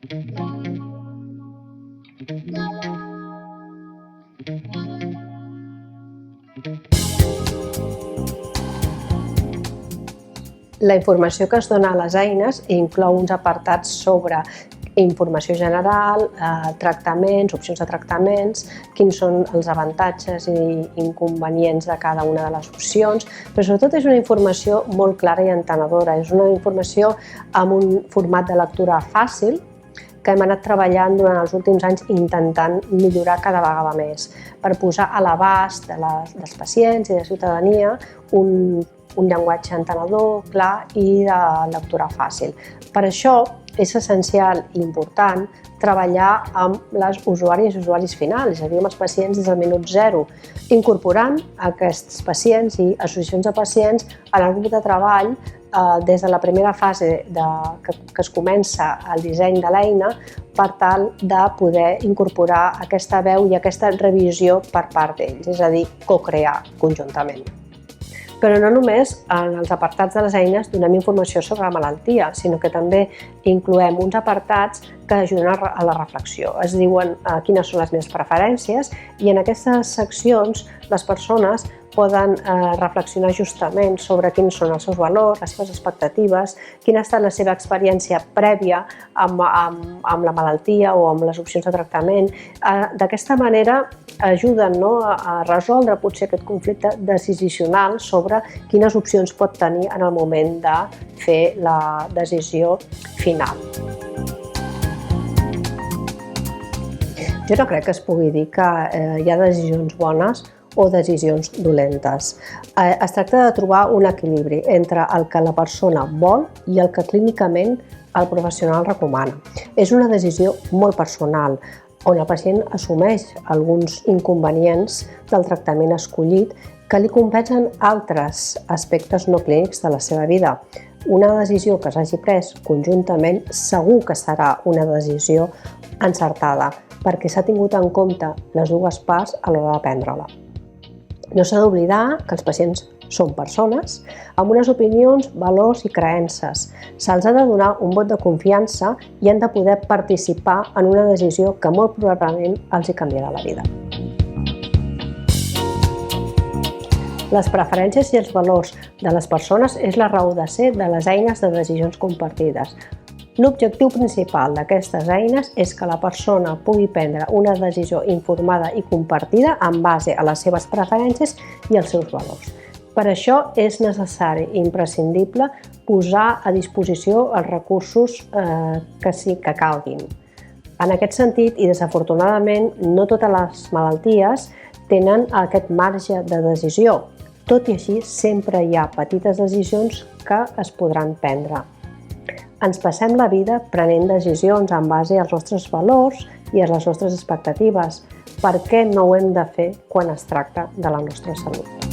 La informació que es dona a les eines inclou uns apartats sobre informació general, tractaments, opcions de tractaments, quins són els avantatges i inconvenients de cada una de les opcions, però sobretot és una informació molt clara i entenedora. És una informació amb un format de lectura fàcil que hem anat treballant durant els últims anys intentant millorar cada vegada més per posar a l'abast dels pacients i de la ciutadania un llenguatge entenedor, clar i de lectura fàcil. Per això és essencial i important treballar amb les usuàries i usuaris finals, és a dir, amb els pacients des del minut zero, incorporant aquests pacients i associacions de pacients en el grup de treball des de la primera fase que es comença el disseny de l'eina per tal de poder incorporar aquesta veu i aquesta revisió per part d'ells, és a dir, co-crear conjuntament. Però no només en els apartats de les eines donem informació sobre la malaltia, sinó que també incloem uns apartats que ajuden a la reflexió. Es diuen quines són les meves preferències i en aquestes seccions les persones poden reflexionar justament sobre quins són els seus valors, les seves expectatives, quina ha estat la seva experiència prèvia amb la malaltia o amb les opcions de tractament. D'aquesta manera ajuden a resoldre potser aquest conflicte decisional sobre quines opcions pot tenir en el moment de fer la decisió final. Jo no crec que es pugui dir que hi ha decisions bones o decisions dolentes. Es tracta de trobar un equilibri entre el que la persona vol i el que clínicament el professional recomana. És una decisió molt personal, on el pacient assumeix alguns inconvenients del tractament escollit que li compensen altres aspectes no clínics de la seva vida. Una decisió que s'hagi pres conjuntament segur que serà una decisió encertada, perquè s'ha tingut en compte les dues parts a l'hora de prendre-la. No s'ha d'oblidar que els pacients són persones amb unes opinions, valors i creences. Se'ls ha de donar un vot de confiança i han de poder participar en una decisió que molt probablement els hi canviarà la vida. Les preferències i els valors de les persones és la raó de ser de les eines de decisions compartides. L'objectiu principal d'aquestes eines és que la persona pugui prendre una decisió informada i compartida en base a les seves preferències i els seus valors. Per això és necessari i imprescindible posar a disposició els recursos que calguin. En aquest sentit, i desafortunadament, no totes les malalties tenen aquest marge de decisió. Tot i així, sempre hi ha petites decisions que es podran prendre. Ens passem la vida prenent decisions en base als nostres valors i a les nostres expectatives. Per què no ho hem de fer quan es tracta de la nostra salut?